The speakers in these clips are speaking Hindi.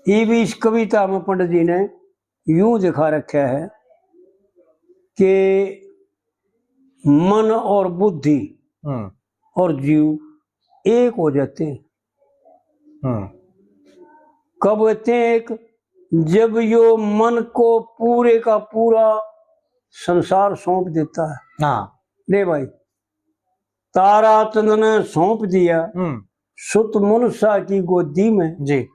ये भी इस कविता में पंडित जी ने यूं दिखा रखा है कि मन और बुद्धि और जीव एक हो जाते हैं। कब होते हैं एक? जब यो मन को पूरे का पूरा संसार सौंप देता है। हाँ ले भाई, तारा चंद्र ने सौंप दिया सुत मनुष्य की गोदी में जी,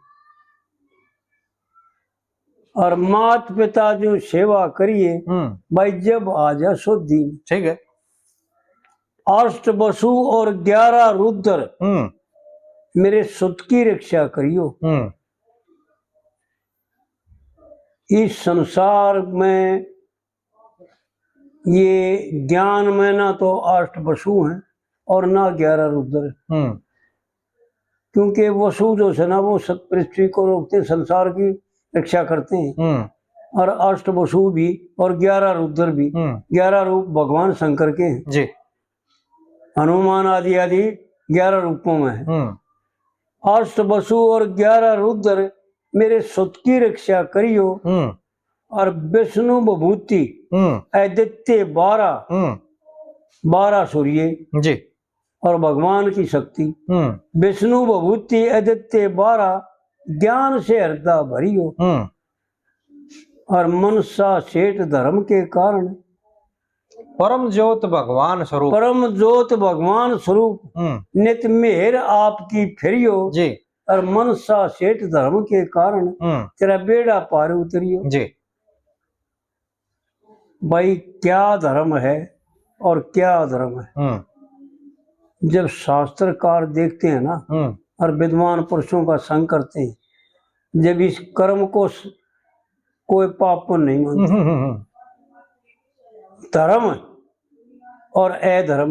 और मात पिता जो सेवा करिए भाई जब आ जा सोधी। ठीक है। अष्ट वसु और 11 रुद्र मेरे सुत की रक्षा करियो। इस संसार में ये ज्ञान में ना तो अष्ट वसु हैं और ना 11 रुद्र, क्योंकि वसु जो है ना वो पृथ्वी को रोकते, संसार की रक्षा करते हैं, और अष्ट वसु भी और 11 रुद्र भी 11 रूप भगवान शंकर के हैं जी। हनुमान आदि आदि 11 रूपों में है। अष्ट वसु और 11 रुद्र मेरे सुत की रक्षा करियो और विष्णु विभूति आदित्य 12 सूर्य जी और भगवान की शक्ति विष्णु विभूति आदित्य 12 ज्ञान से हृदय भरियो और मनसा सेठ धर्म के कारण परम ज्योत भगवान स्वरूप, परम ज्योत भगवान स्वरूप नित मेहर आपकी फिरियो जी और मनसा सेठ धर्म के कारण तेरा बेड़ा पार उतरियो। जी। भाई क्या धर्म है और क्या अधर्म है? जब शास्त्रकार देखते हैं ना और विद्वान पुरुषों का संग करते हैं, जब इस कर्म को कोई पाप नहीं मानते, धर्म और अधर्म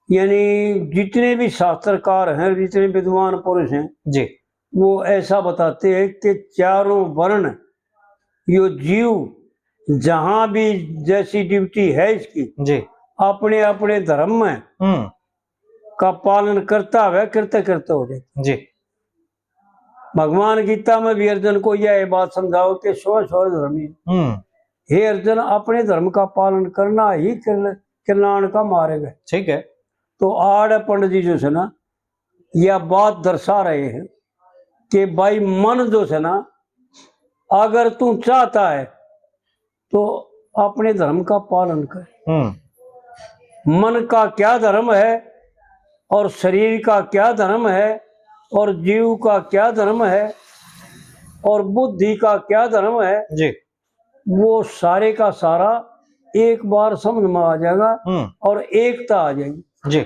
यानी जितने भी शास्त्रकार हैं, जितने विद्वान पुरुष हैं जी, वो ऐसा बताते हैं कि चारों वर्ण यो जीव जहां भी जैसी ड्यूटी है इसकी जी, अपने अपने धर्म में का पालन करता हुआ करते करते हो जाए जी। भगवान गीता में भी अर्जुन को यह बात समझाओ कि स्व स्व धर्मी। हे अर्जुन, अपने धर्म का पालन करना ही कल्याण का मार्ग है। ठीक है। तो आड़ पंडित जी जो है ना यह बात दर्शा रहे हैं कि भाई मन जो है ना अगर तू चाहता है तो अपने धर्म का पालन कर। मन का क्या धर्म है और शरीर का क्या धर्म है और जीव का क्या धर्म है और बुद्धि का क्या धर्म है जी, वो सारे का सारा एक बार समझ में आ जाएगा और एकता आ जाएगी जी।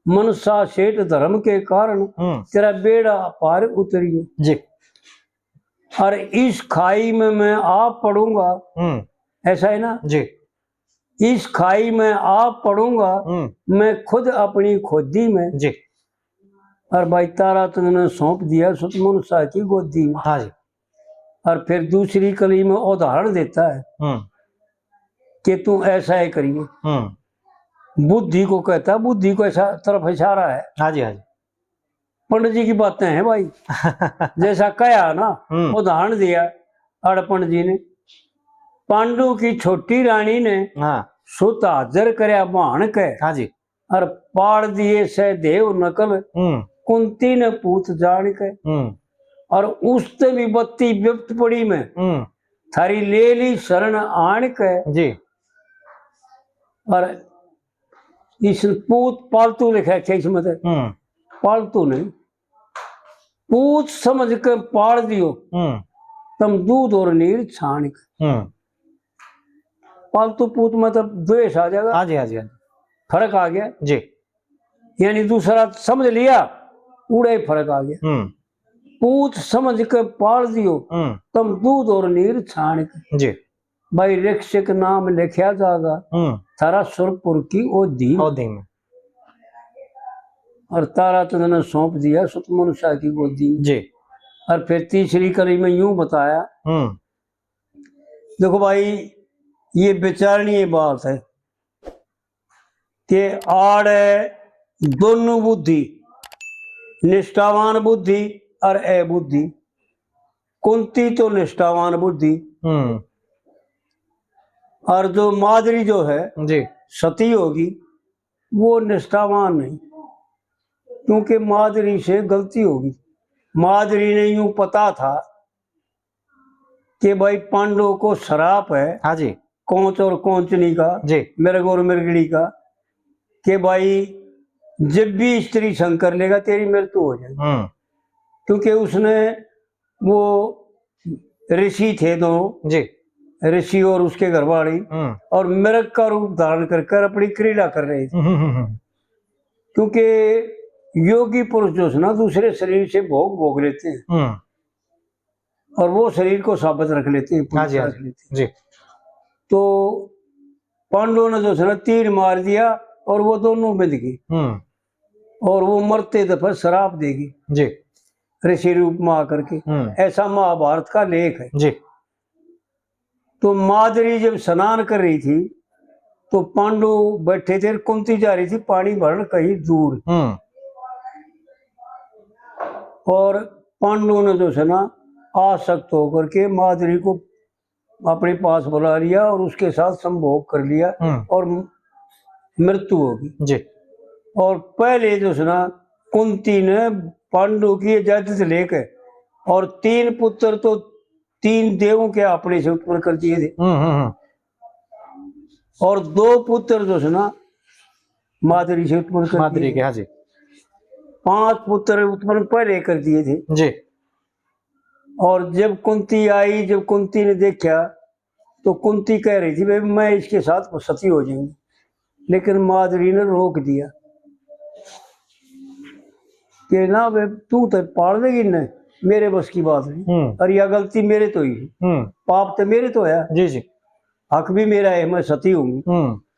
मनसा सेठ धर्म के कारण तेरा बेड़ा पार उतरियो जी। और इस खाई में मैं आप पढ़ूंगा, ऐसा है ना जी। इस खाई में आप पढ़ूंगा मैं खुद अपनी खोदी में जी। और भाई तारा तुमने सौंप दिया सुत मनुष्य की गोदी में। हाँ जी। और फिर दूसरी कली में उदाहरण देता है कि तू ऐसा ही करिए। बुद्धि को कहता है, बुद्धि को ऐसा तरफ इशारा है। हाँ जी, हाँ जी। पंडित जी की बातें हैं भाई जैसा कहा ना उदाहरण दिया अड़ पंडित जी ने। पांडु की छोटी रानी ने सुत हाजर करया बाण के। हाँ जी। और पाड़ दिए से देव नकल कुंती ने पूत जान के। और उससे भी बत्ती व्यक्त पड़ी में थारी ले ली शरण आन के जी। और इस पूत पालतू लिखा है इसमें पालतू नहीं, पूत समझ के पाड़ दियो तम दूध और नीर छान के। पालतू पूत मतलब द्वेष आ जाएगा। हाँ जी, हाँ जी, हाँ जी। फर्क आ गया जी। यानी दूसरा समझ लिया उड़े फर्क आ गया। पूत समझ के पाल दियो तम दूध और नीर छान के। जी। भाई रक्षक नाम लिखा जाएगा थारा सुरपुर की ओधी में। और तारा तुमने सौंप दिया सुत मनुष्य की गोदी में। जी। और फिर तीसरी कली में यूं बताया, देखो भाई ये विचारणीय बात है कि आड़ दोनों बुद्धि, निष्ठावान बुद्धि और अबुद्धि कुंती तो निष्ठावान बुद्धि, और जो मादरी जो है जी सती होगी वो निष्ठावान नहीं, क्योंकि मादरी से गलती होगी। मादरी ने यूं पता था कि भाई पांडवों को श्राप है, हाँ जी कोंच और कोंचनी का, जी मृग और मृगड़ी का, कि भाई जब भी स्त्री संग कर लेगा तेरी मृत्यु हो जाएगी। क्योंकि उसने वो ऋषि थे दोनों, जी ऋषि और उसके घरवाली, और मृग का रूप धारण कर अपनी क्रीड़ा कर रहे थे। क्योंकि योगी पुरुष जो है ना दूसरे शरीर से भोग भोग लेते हैं और वो शरीर को साबित रख लेते हैं, हाँ जी हाँ रख लेते हैं। जी तो पांडवों ने जो है ना तीर मार दिया और वो दोनों बिंद गई, और वो मरते दफे श्राप देगी जी ऋषि रूप में आकर के। ऐसा महाभारत का लेख है जी। तो मादरी जब स्नान कर रही थी तो पांडु बैठे थे, कुंती जा रही थी पानी भरने कहीं दूर, और पांडु ने जो है ना आसक्त होकर के मादरी को अपने पास बुला लिया और उसके साथ संभोग कर लिया और मृत्यु होगी जी। और पहले जो है ना कुंती ने पांडु की इजाजत लेकर और 3 पुत्र तो 3 देवों के अपने से उत्पन्न कर दिए थे, और 2 पुत्र जो है ना मादरी से उत्पन्न कर मादरी के, हाँ जी। 5 पुत्र उत्पन्न पहले कर दिए थे जी। और जब कुंती आई, जब कुंती ने देखा तो कुंती कह रही थी भाई मैं इसके साथ सती हो जाऊंगी, लेकिन मादरी ने रोक दिया कि ना वे तू तो पाल देगी न, मेरे बस की बात नहीं, और यह गलती मेरे तो ही, पाप तो मेरे तो है जी जी, हक भी मेरा है, मैं सती होंगी।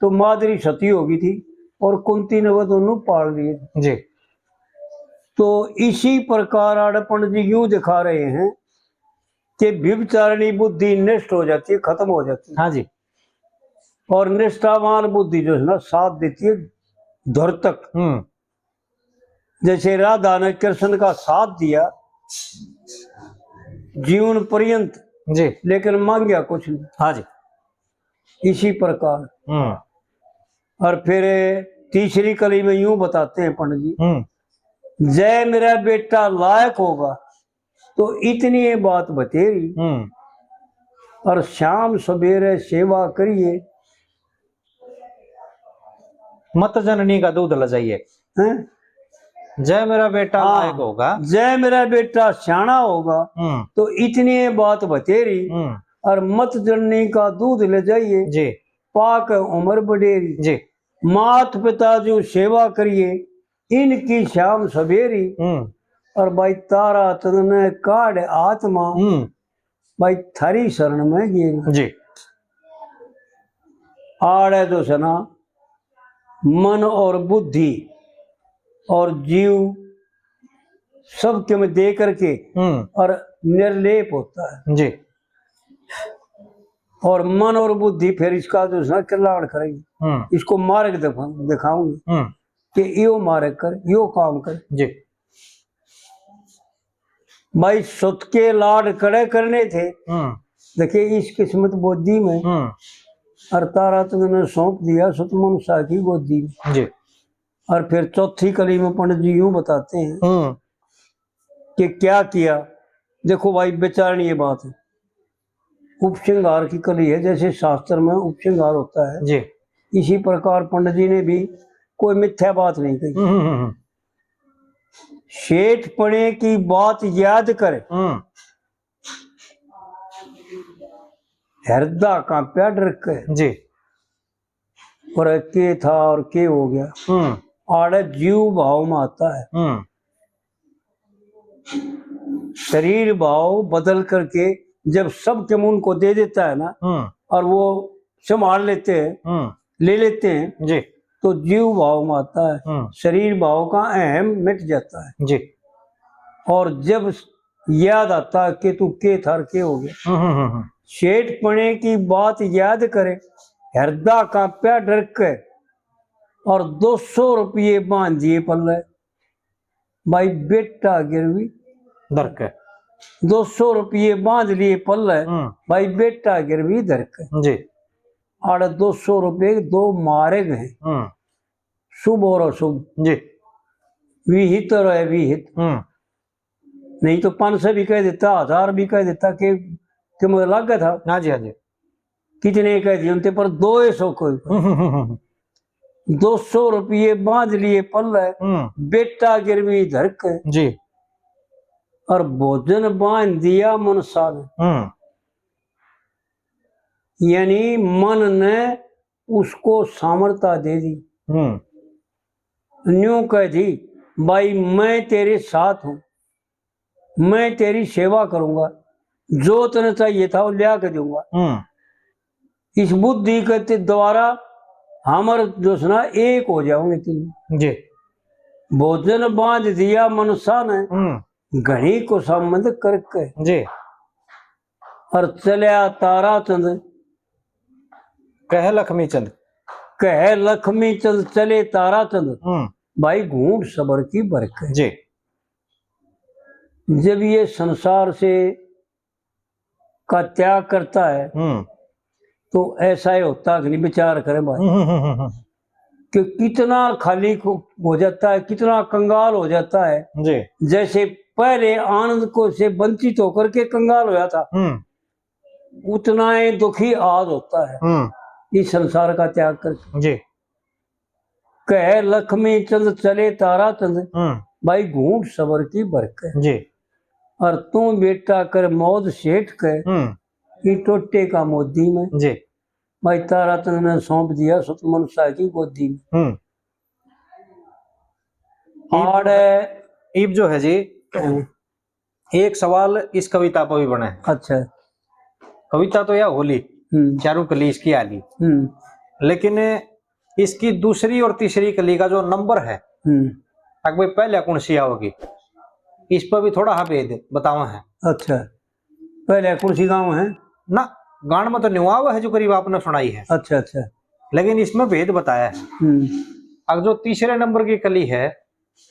तो मादरी सती होगी थी और कुंती ने वो दोनों पाल लिए जी। तो इसी प्रकार आड़पण जी यूं दिखा रहे हैं कि व्यभिचारिणी बुद्धि नष्ट हो जाती है, खत्म हो जाती है, हाँ जी। और निष्ठावान बुद्धि जो है ना साथ देती है धुर तक। जैसे राधा ने कृष्ण का साथ दिया जीवन पर्यंत जी, लेकिन मांगया कुछ नहीं। हाँ जी। इसी प्रकार और फिर तीसरी कली में यूं बताते हैं पंडित जी, जय मेरा बेटा लायक होगा तो इतनी ये बात बतेरी, और शाम सवेरे सेवा करिए, मत जननी का दूध ल जाइए, जय मेरा बेटा लायक होगा, जय मेरा बेटा सियाना होगा तो इतनी ये बात बतेरी, और मत जननी का दूध ले जाइए जी, पाक उम्र बढ़ेरी जी। मात पिता जो सेवा करिए इनकी शाम सवेरी, और भाई तारा तन काढ़ आत्मा भाई थारी शरण में गिर जी। आड़े तो सना मन और बुद्धि और जीव सबके में दे करके और निर्लेप होता है जी। और मन और बुद्धि फिर इसका जो है कल्याण करेंगे, इसको मार्ग दिखाऊंगे कि यो मार्ग कर, यो काम कर जी। भाई सुत के लाड कड़े करने थे, देखिए इस किस्मत बुद्धि में और तारा तुमने सौंप दिया सुत मनुष्य की गोदी में जी। और फिर चौथी कली में पंडित जी यूं बताते हैं कि क्या किया। देखो भाई विचारणीय बात है, उपसंहार की कली है, जैसे शास्त्र में उपसंहार होता है जी। इसी प्रकार पंडित जी ने भी कोई मिथ्या बात नहीं कही। शेठ पणे की बात याद कर हृदय का प्या डर के जी। और के था और के हो गया, आड़े जीव भाव में आता है, शरीर भाव बदल करके जब सबके मुंह को दे देता है ना और वो संभाल लेते हैं, ले लेते हैं जी, तो जीव भाव में आता है, शरीर भाव का अहम मिट जाता है जी। और जब याद आता है कि तू के थार के हो गया, शेठ पणे की बात याद करे हृदय का प्या डर के और 200 रुपये बांध दिए पल्ले, भाई बेटा गिरवी डर के 200 रुपये बांध लिए पल्ले, भाई बेटा गिरवी धर के जी। आड़े 200 रुपये दो मारे गए, शुभ और अशुभ जी। विहित और अविहित। नहीं तो 500 भी कह देता, 1000 भी कह देता कि मुझे लग गया था। हाँ जी, हाँ जी। कितने कह दिए उनके पर 200 कोई 200 रुपये बांध लिए पल्ले, बेटा गिरवी धर के जी। और भोजन बांध दिया मनसा ने, यानी मन ने उसको सामर्थ्य दे दी। न्यू कह दी भाई मैं तेरे साथ हूं, मैं तेरी सेवा करूंगा, जो तेने चाहिए था वो लिया के दूंगा। इस बुद्धि के द्वारा हमारे जो सुना एक हो जाओगे तुम जी। भोजन बांध दिया मनसा ने घड़ी को संबंध करके जी। और चलिया तारा चंद कह लक्ष्मी चंद, कह लक्ष्मी चंद चले तारा चंद, भाई घूंट सबर की बरकत। जी। जब ये संसार से का त्याग करता है तो ऐसा ही होता कि नहीं, विचार करें भाई कि कितना खाली हो जाता है, कितना कंगाल हो जाता है जी। जैसे पहले आनंद को से वंचित होकर के कंगाल होया था, उतना ही दुखी आज होता है इस संसार का त्याग करके। जी। कह लक्ष्मी चंद चले तारा चंद, भाई घूंट सबर की बरकत। जी। और तू बेटा कर मौज सेठ के टोटे का मोदी में, जी। भाई तारा चंद ने सौंप दिया सतमनुष्य की गोदी में। और ईब जो है जी, एक सवाल इस कविता पर भी बना है। अच्छा, कविता तो यह होली चारों कली इसकी आली, लेकिन इसकी दूसरी और तीसरी कली का जो नंबर है भाई पहले कौन सी आओगी, इस पर भी थोड़ा हाँ भेद बतावा है। अच्छा, पहले कौन सी गाँव है ना, गान में तो न्युआव है जो करीब आपने सुनाई है। अच्छा अच्छा, लेकिन इसमें भेद बताया है। अब जो तीसरे नंबर की कली है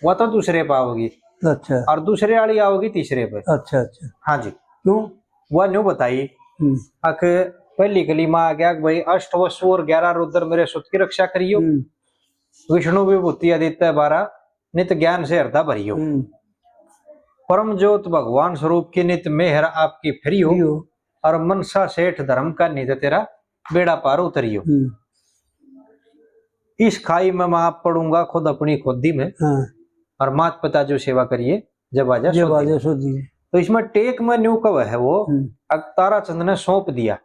वह तो दूसरे पे आओगी, अच्छा, और दूसरे वाली आओगी तीसरे पे। अच्छा अच्छा, हाँ जी। क्यों वह न्यू बताई अक पहली कली में आ गया भाई अष्ट वसु और 11 रुद्र मेरे सुत की रक्षा करियो, विष्णु विभूति आदित्य 12 नित ज्ञान से हृदय भरियो, परम ज्योत भगवान स्वरूप की नित मेहर आपकी फिरियो, और मनसा सेठ धर्म का नित तेरा बेड़ा पार उतरियो। इस खाई में मैं आप पढ़ूंगा खुद अपनी खुदी में, और मात पिता जो सेवा करिए जब आजा सोदी। तो इसमें टेक में न्यू कव है वो तारा चंद ने सौंप दिया,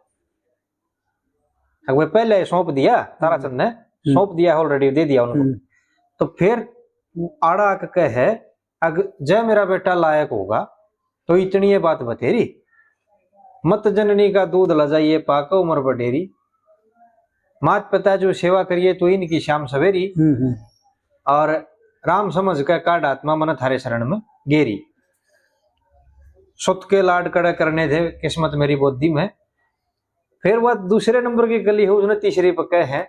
पहले सौंप दिया तारा चंद ने सौंप दिया ऑलरेडी, दे दिया उनको। तो फिर आड़ा कह है अग जय मेरा बेटा लायक होगा तो इतनी ये बात बतेरी, मत जननी का दूध लजाइए पाक उम्र बडेरी, मात पिता जो सेवा करिए तो इनकी शाम सवेरी, और राम समझ कर काट आत्मा मन थारे शरण में गेरी, सुत के लाड कड़े करने थे किस्मत मेरी बुद्धि में। फिर वह दूसरे नंबर की गली है उसने तीसरी पक्के है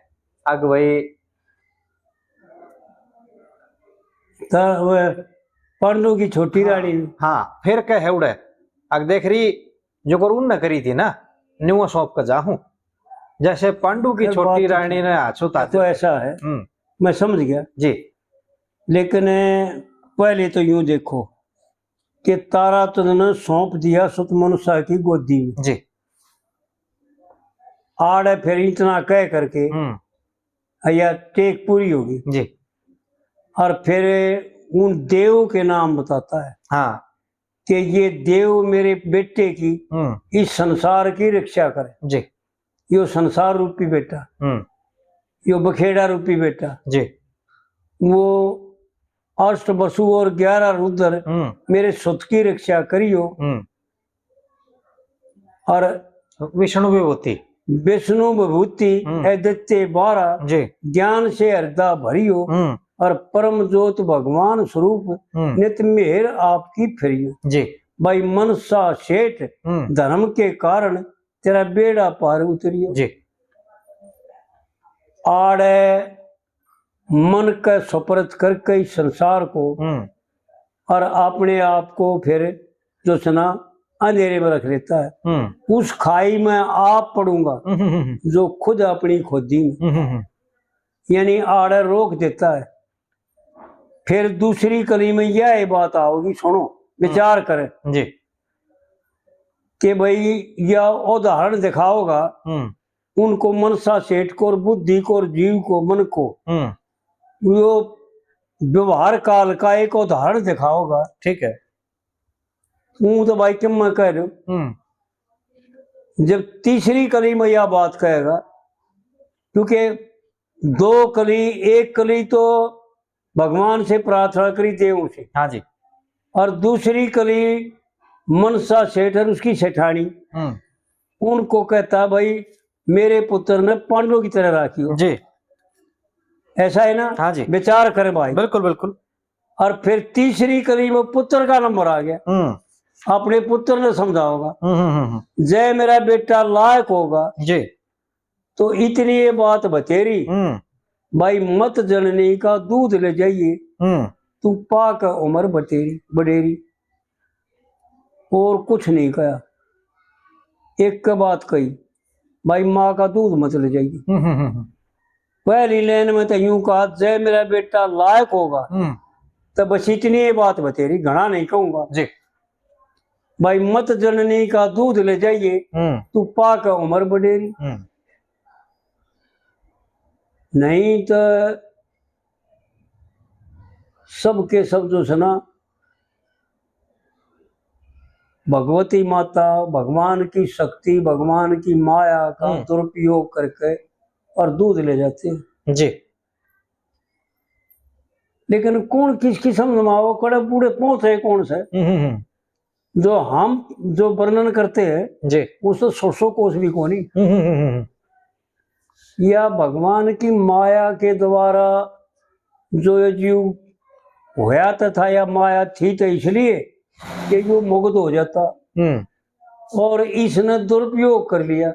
अग भाई पांडु की छोटी रानी। हाँ, फिर कह है उड़े अग देख रही जो करून न करी थी ना न्यू सौंप कर जाऊं, जैसे पांडु की छोटी रानी ने हाथ उठा। तो ऐसा है, मैं समझ गया जी। लेकिन पहले तो यूं देखो कि तारा चंद ने सौंप दिया सतमनुष्य की गोदी में जी। आड़ फिर इतना कह करके या टेक पूरी होगी जी। और फिर उन देव के नाम बताता है। हाँ, कि ये देव मेरे बेटे की इस संसार की रक्षा करे जी। यो संसार रूपी बेटा, यो बखेड़ा रूपी बेटा जी, वो अष्ट वसु और 11 रुद्र मेरे सुत की रक्षा करियो, और विष्णु विभूति आदित्य 12 ज्ञान से हृदय भरियो, और परम ज्योत भगवान स्वरूप नित मेहर आपकी फिरियो जी। भाई मनसा सेठ धर्म के कारण तेरा बेड़ा पार उतरियो जी। आड़े मन का सुपरत करके इस संसार को और अपने आप को फिर जो सुना अंधेरे में रख लेता है। उस खाई में आप पड़ूंगा जो खुद अपनी खोदी में, यानी आड़े रोक देता है। फिर दूसरी कली में यह बात आओगी, सुनो विचार करें जी कि भाई यह उदाहरण दिखाओगा उनको, मनसा सेठ को और बुद्धि को और जीव को, मन को, वो व्यवहार काल का एक उदाहरण दिखाओगा। ठीक है। हूं तो भाई क्यों मैं कह रहा हूं। जब तीसरी कली में यह बात कहेगा, क्योंकि दो कली, एक कली तो भगवान से प्रार्थना करी देव से, हाँ जी, और दूसरी कली मनसा सेठ और उसकी सेठानी, उनको कहता भाई मेरे पुत्र ने पांडवों की तरह राखी हो जी, ऐसा है ना। हाँ जी, विचार करे भाई। बिल्कुल बिल्कुल। और फिर तीसरी कली में पुत्र का नंबर आ गया, अपने पुत्र ने समझा होगा जय मेरा बेटा लायक होगा जी, तो इतनी ये बात बतेरी, भाई मत जननी का दूध ले जाइए तू पाक उम्र बतेरी बडेरी। और कुछ नहीं कहा, एक का बात कही, भाई माँ का दूध मत ले जाइए। पहली लाइन में तो यूं कहा जय मेरा बेटा लायक होगा, तो बस इतनी ये बात बतेरी, घना नहीं कहूंगा जी। भाई मत जननी का दूध ले जाइए तू पाक उम्र बडेरी। नहीं तो सबके सब जो सुना भगवती माता, भगवान की शक्ति, भगवान की माया का दुरुपयोग करके और दूध ले जाते हैं जी। लेकिन कौन किसकी समझ में आओ, कड़े बूढ़े पहुंचे कौन से जो हम जो वर्णन करते हैं जी, उसको 100 कोस भी कौन ही, या भगवान की माया के द्वारा जो ये जीव होया था, या माया थी तो इसलिए कि वो मुग्ध हो जाता, और इसने दुरुपयोग कर लिया,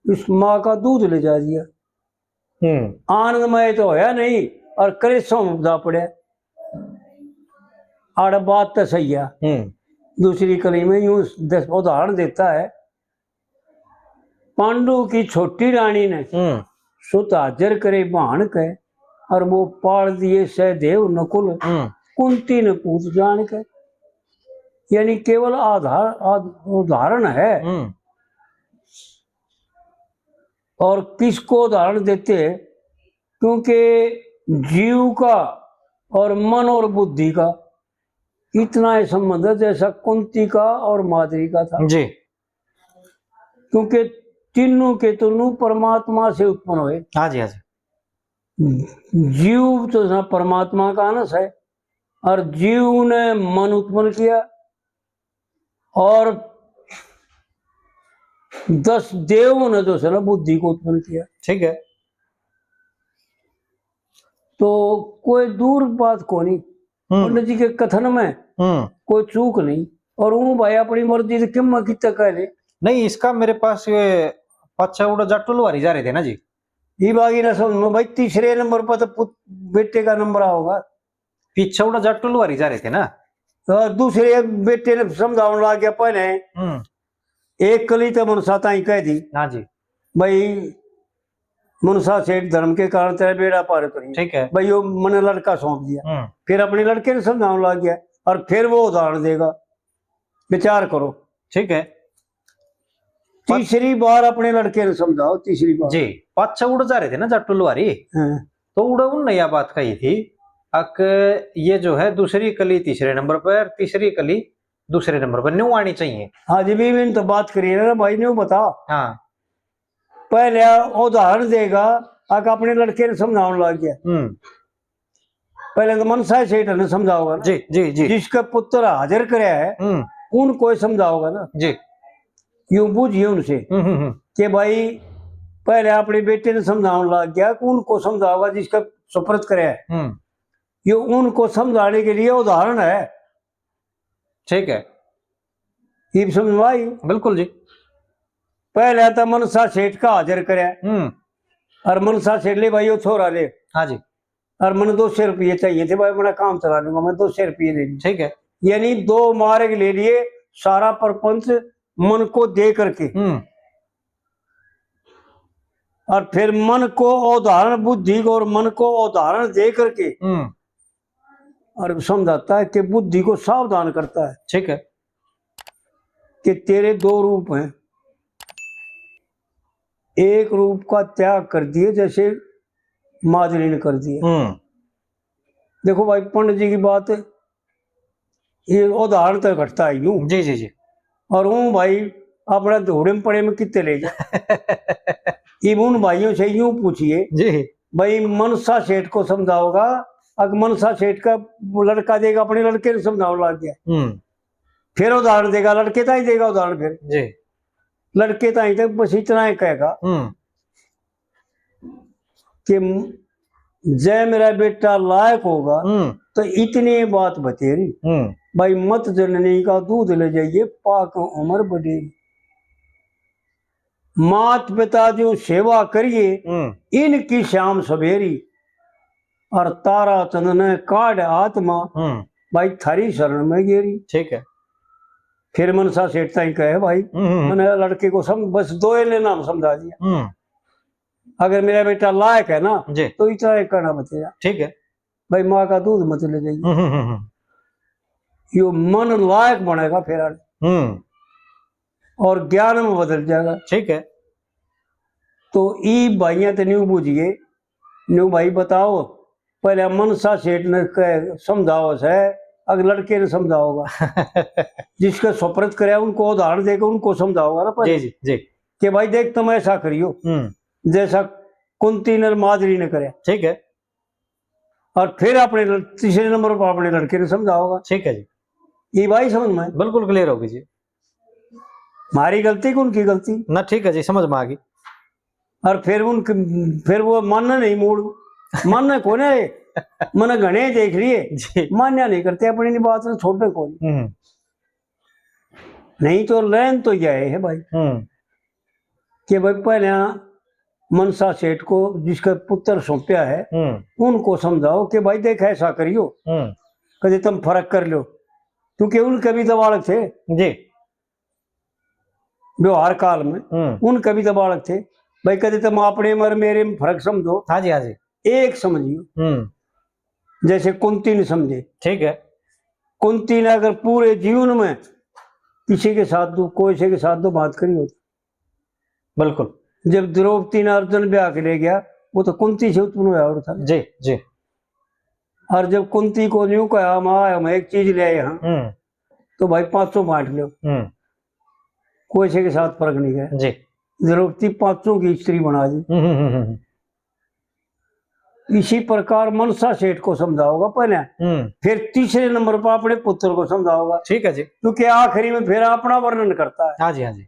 इस माँ का दूध ले जा दिया। आनंदमय तो होया नहीं और कलेशों में जा पड़े। आड़ बात तो सही है। दूसरी कली में यूं उदाहरण देता है, पांडु की छोटी रानी ने सुत हाजर करे भाण के, और वो पाल दिए सहदेव नकुल कुंती ने पूत जान के। यानी केवल उदाहरण है। और किसको उदाहरण देते हैं, क्योंकि जीव का और मन और बुद्धि का इतना ही संबंध है जैसा कुंती का और माद्री का था जी, क्योंकि तीनों के तीनों परमात्मा से उत्पन्न हुए। हाँ जी, हाँ जी। जीव तो ना परमात्मा का अंश है, और जीव ने मन उत्पन्न किया, और 10 देवों ने जो है ना बुद्धि को उत्पन्न किया। ठीक है। तो कोई दूर बात को नहीं, पंडित जी के कथन में कोई चूक नहीं, और वो भाई अपनी मर्जी से क्यों कितना कह ले। नहीं, इसका मेरे पास ये पच्चा उड़ा जट्टू वारी जा रहे थे ना जी, ये बागी ना समझ में भाई, तीसरे नंबर पर तो बेटे का नंबर होगा, पीछे उड़ा जट्टू वारी जा रहे थे ना। तो दूसरे बेटे ने समझाने लग गया, पहले एक कली तो मनसा ही कह दी, हाँ जी, भाई मनसा सेठ धर्म के कारण तेरा बेड़ा पार करी, ठीक है भाई वो मैंने लड़का सौंप दिया। फिर अपने लड़के ने समझाने लग गया, और फिर वो उदाहरण देगा। विचार करो, ठीक है। तीसरी बार अपने लड़के ने समझाओ, तीसरी बार जी। पच्चा उड़ जा रहे थे ना जट्टू वारी, तो उड़ा उन नया बात कही थी, अक ये जो है दूसरी कली तीसरे नंबर पर, तीसरी कली दूसरे नंबर पर न्यू आनी चाहिए। हाँ जी, भी तो बात करिए ना भाई, न्यू बता। हाँ, पहले उदाहरण देगा, आके अपने लड़के ने समझाने लग गया। पहले तो मनसा सेठ ने समझाओगा जी जी जी, जिसका पुत्र हाजिर कराया है उनको समझाओगा ना जी, यूं बूझिए उनसे कि भाई पहले अपने बेटे ने समझाने लग गया, उनको समझाओगा जिसका सुपुर्द कराया है। ये उनको समझाने के लिए उदाहरण है। ठीक है, ये समझ आई? बिल्कुल जी। पहले आता मनसा सेठ का हाजिर करे, और मनसा सेठ ले भाई वो छोरा ले, हाँ जी, और मैंने 200 रुपये चाहिए थे भाई, मेरा काम चला लूंगा, मैं 200 रुपये ले लिए। ठीक है, यानी 2 मार्ग ले लिए, सारा प्रपंच मन को दे करके, और फिर मन को उदाहरण, बुद्धि को और मन को उदाहरण दे करके और समझाता है कि बुद्धि को सावधान करता है। ठीक है। कि तेरे दो रूप हैं, एक रूप का त्याग कर दिए जैसे माधुरी ने कर दिया। देखो भाई पंडित जी की बात, ये उदाहरण तो घटता है यूं। जी जी जी। और हूँ भाई अपना धोड़े में पड़े में कितने ले जाए। इब उन भाइयों से यूं पूछिए जी भाई, मनसा सेठ को समझाओगा, अगर मनसा सेठ का लड़का देगा अपने लड़के ने समझाओ लग गया, फिर उदाहरण देगा, लड़के का ही देगा उदाहरण, फिर जी लड़के का ही तक बस इतना ही कहेगा कि जय मेरा बेटा लायक होगा तो इतनी बात बतेरी, भाई मत जननी का दूध ले जाइए पाक उम्र बढ़ेगी। मात पिता जो सेवा करिए इनकी श्याम सवेरी, और तारा चंदन काढ़ आत्मा भाई थारी शरण में गेरी। ठीक है। फिर मनसा सेठ ही कहे भाई मैंने लड़के को बस दो ले नाम समझा दिया, अगर मेरा बेटा लायक है ना तो इतना ही करना बचेगा। ठीक है भाई माँ का दूध मत ले जाइए, यो मन लायक बनेगा फिर और ज्ञान में बदल जाएगा। ठीक है। तो ई भाइया तो न्यू बूझिए, न्यू भाई बताओ पहले मनसा सेठ ने समझाओ से, अगर लड़के ने समझाओगा जिसका सुप्रत करे उनको उदाहरण देकर उनको समझाओगा ना पहले। जी जी कि भाई देख तुम ऐसा करियो जैसा कुंती ने माधुरी ने करे। ठीक है। और फिर अपने तीसरे नंबर पर अपने लड़के ने समझाओगा। ठीक है जी। ये भाई समझ में बिल्कुल क्लियर होगी जी। हमारी गलती कि उनकी गलती ना। ठीक है जी, समझ में आ गई। और फिर वो मानना नहीं, मूड मानना को ना मैंने घने देख लिए मान्या नहीं करते अपनी बात में, छोड़ने को नहीं तो लैन तो यह है भाई कि भाई पहले मनसा सेठ को जिसका पुत्र सौंपया है उनको समझाओ कि भाई देख ऐसा करियो, कभी तुम फर्क कर लो, क्योंकि उनके भी तो बालक थे जी व्यवहार काल में, उनके भी तो बालक थे भाई, कभी तुम अपने मर मेरे में फर्क समझो। हाँ जी हाँ जी। एक समझियो जैसे कुंती ने समझे। ठीक है। कुंती ने अगर पूरे जीवन में किसी के साथ दो कोई के साथ दो बात करी होती, बिल्कुल। जब द्रौपदी ने अर्जुन ब्याह के ले गया वो तो कुंती से उत्पन्न हुआ और था जी जी। और जब कुंती को न्यू कहा माँ हम एक चीज ले आए यहाँ तो भाई 500 बांट लो, कोई के साथ फर्क नहीं है जी। द्रौपदी 500 की स्त्री बना दी। इसी प्रकार मनसा सेठ को समझाओगा पहले, फिर तीसरे नंबर पर अपने पुत्र को समझाओगा। ठीक है जी। क्योंकि आखिरी में फिर अपना वर्णन करता है। हाँ जी हाँ जी।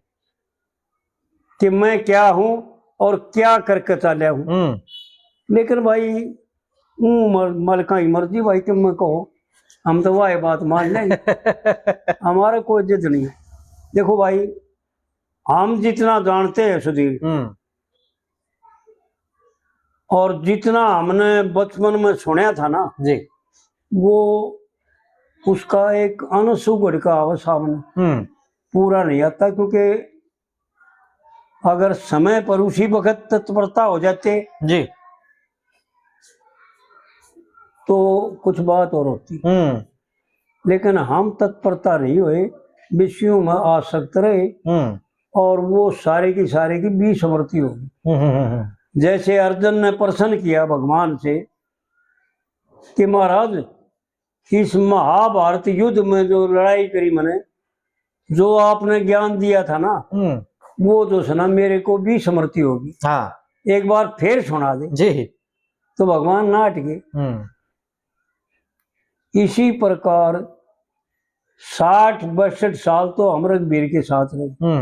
कि मैं क्या हूं और क्या करके चला हूं। लेकिन भाई मलका ही मर्जी भाई, कि मैं कहो हम तो वह बात मान लेंगे हमारा कोई जिद नहीं है। देखो भाई हम जितना जानते हैं सुधीर, और जितना हमने बचपन में सुना था ना जी, वो उसका एक अनसुगढ़ का सामने पूरा नहीं आता, क्योंकि अगर समय पर उसी वक्त तत्परता हो जाते जी तो कुछ बात और होती। लेकिन हम तत्परता नहीं हुए, विषयों में आसक्त रहे और वो सारे की विस्मृति होगी। जैसे अर्जुन ने प्रश्न किया भगवान से कि महाराज इस महाभारत युद्ध में जो लड़ाई करी मैंने, जो आपने ज्ञान दिया था ना वो जो सुना मेरे को भी स्मृति होगी। हाँ। एक बार फिर सुना दे जी। तो भगवान नाट गए। इसी प्रकार 60-62 साल तो हम रघुवीर के साथ रहे,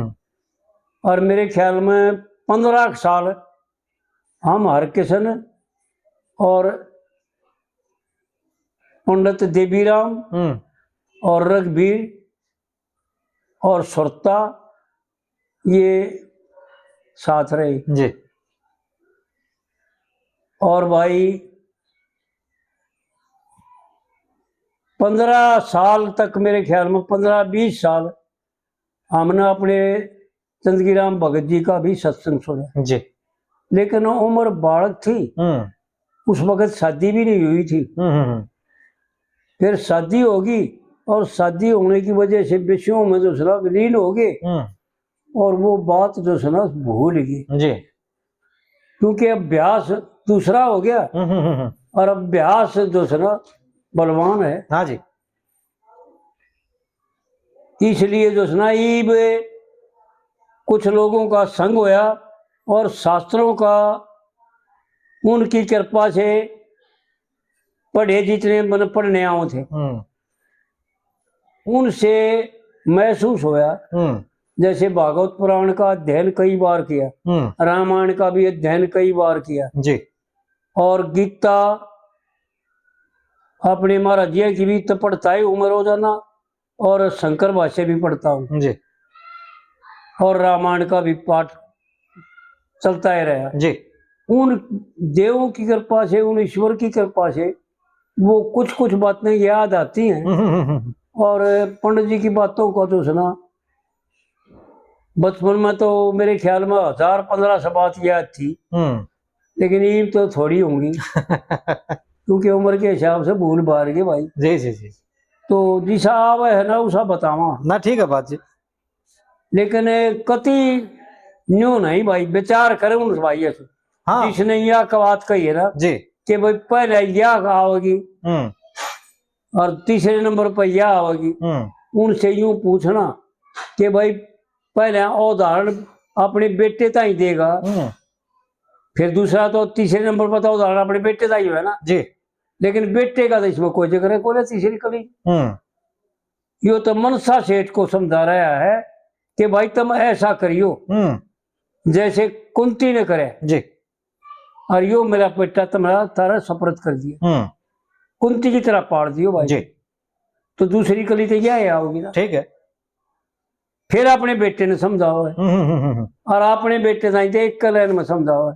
और मेरे ख्याल में 15 साल हम हरकिशन और पंडित देवीराम और रघुवीर और सुरता ये साथ रहे जी। और भाई 15 साल तक मेरे ख्याल में 15-20 साल हमने अपने चंदगीराम भगत जी का भी सत्संग सुना, जी। लेकिन उम्र बालक थी, उस वक्त शादी भी नहीं हुई थी। फिर शादी होगी और शादी होने की वजह से विषयों में जो सुना विलीन हो गए और वो बात जो सुना भूल गई जी। क्योंकि अभ्यास दूसरा हो गया और अभ्यास जो सुना बलवान है। हाँ जी। इसलिए जो सुना ईब कुछ लोगों का संग होया और शास्त्रों का उनकी कृपा से पढ़े जितने मन पढ़ने आओ थे उनसे महसूस होया जैसे भागवत पुराण का अध्ययन कई बार किया, रामायण का भी अध्ययन कई बार किया जी। और गीता अपने महाराज जी की भी तो पढ़ता ही हूँ मैं रोजाना और शंकर भाष्य भी पढ़ता हूँ जी। और रामायण का भी पाठ चलता ही रहा जी। उन देवों की कृपा से, उन ईश्वर की कृपा से वो कुछ कुछ बातें याद आती हैं और पंडित जी की बातों को तो सुना बचपन में तो मेरे ख्याल में 1000-1500 बात याद थी, लेकिन ये तो थोड़ी होंगी क्योंकि उम्र के हिसाब से भूल बार गए भाई। जी जी जी। तो जिसा आवे है ना उसा बतावा ना, ठीक है बात जी। लेकिन कति न्यू नहीं भाई, विचार करे उन भाई से। हाँ। जिसने यह बात कही है ना जी कि भाई पहले यह आओगी और तीसरे नंबर पर यह आओगी, उनसे यूं पूछना कि भाई पहले उदाहरण अपने बेटे का ही देगा, फिर दूसरा तो तीसरे नंबर पर तो उदाहरण अपने बेटे का ही है ना जी। लेकिन बेटे का तो इसमें कोई जिक्र है कोई तीसरी कली। यो तो मनसा सेठ को समझा रहा है कि भाई तुम ऐसा करियो जैसे कुंती ने करे जी। और यो मेरा बेटा तुम्हारा तारा सप्रत कर दिया, कुंती की तरह पाड़ दियो भाई जी। तो दूसरी कली तो यह आओगी ना। ठीक है। फिर अपने बेटे ने समझाओ है और अपने बेटे से एक कलर में समझाओ है,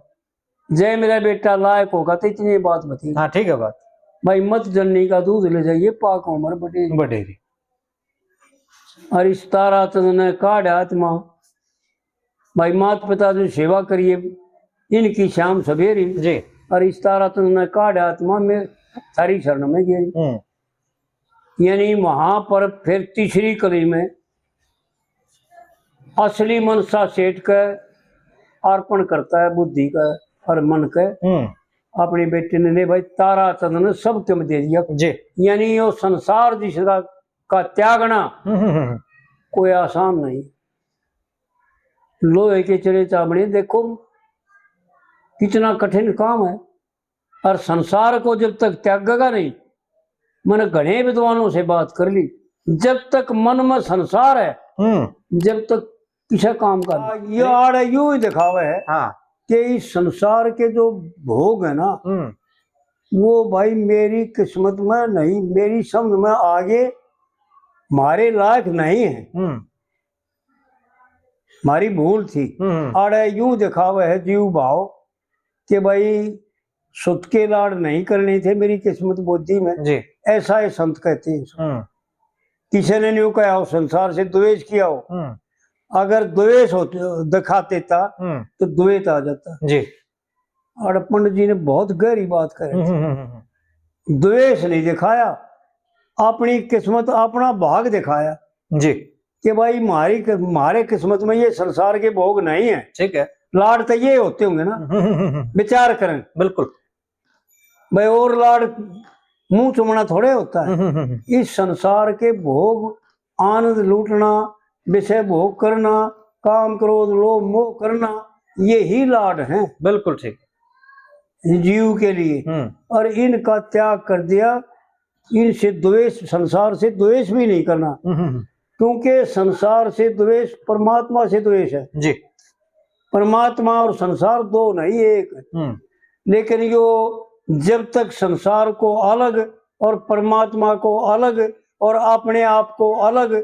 जय मेरा बेटा लायक होगा तो इतनी बात बती। हाँ ठीक है बात। भाई मत जननी का दूध ले जाइए पाक उम्र बटेरी और इस तारा ने काढ़ आत्मा। भाई माता पिता जो सेवा करिए इनकी शाम सवेरी जी। और इस तारा ने काढ़ आत्मा में सारी शरण में गई। यानी वहां पर फिर तीसरी कली में असली मनसा सेठ का अर्पण करता है बुद्धि का और मन का अपने बेटे ने ले भाई तारा चंद ने सब तुम दे दिया जी। यानी यो संसार जिसका का त्यागना कोई आसान नहीं। लोहे के चले चामड़े देखो कितना कठिन काम है और संसार को जब तक त्यागेगा नहीं, मैंने घने विद्वानों से बात कर ली, जब तक मन में संसार है जब तक किसी काम का ये आड़ यूं ही दिखावा है। हाँ। कि इस संसार के जो भोग है ना वो भाई मेरी किस्मत में नहीं, मेरी समझ में आगे मारे लायक नहीं है, हमारी भूल थी। आड़े यूं दिखावा है जीव भाव कि भाई सुत के लाड़ नहीं करने थे मेरी किस्मत बुद्धि में जी। ऐसा है संत कहते हैं। किसी ने न्यू कहा हो संसार से द्वेष किया हो, अगर द्वेष हो दिखाते था तो द्वैत आ जाता जी। और पंडित जी ने बहुत गहरी बात करी। द्वेष नहीं दिखाया, अपनी किस्मत अपना भाग दिखाया जी कि भाई हमारे किस्मत में ये संसार के भोग नहीं है। ठीक है। लाड़ तो ये होते होंगे ना, विचार करें। बिल्कुल भाई और लाड़ मुंह चुमना थोड़े होता है। इस संसार के भोग आनंद लूटना, विषय भोग करना, काम क्रोध लोभ मोह करना, ये ही लाड हैं। बिल्कुल ठीक जीव के लिए और इनका त्याग कर दिया। इनसे द्वेष, संसार से द्वेष भी नहीं करना क्योंकि संसार से द्वेष परमात्मा से द्वेष है जी। परमात्मा और संसार दो नहीं एक है। लेकिन यो जब तक संसार को अलग और परमात्मा को अलग और अपने आप को अलग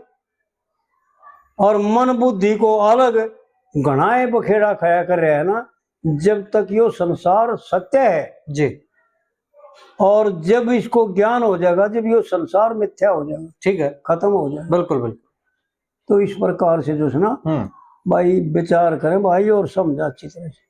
और मन बुद्धि को अलग घनाए बखेड़ा खाया कर रहे हैं ना, जब तक यो संसार सत्य है जी। और जब इसको ज्ञान हो जाएगा, जब यो संसार मिथ्या हो जाएगा, ठीक है, खत्म हो जाएगा। बिल्कुल बिल्कुल। तो इस प्रकार से जो है ना भाई विचार करें भाई और समझा अच्छी तरह से।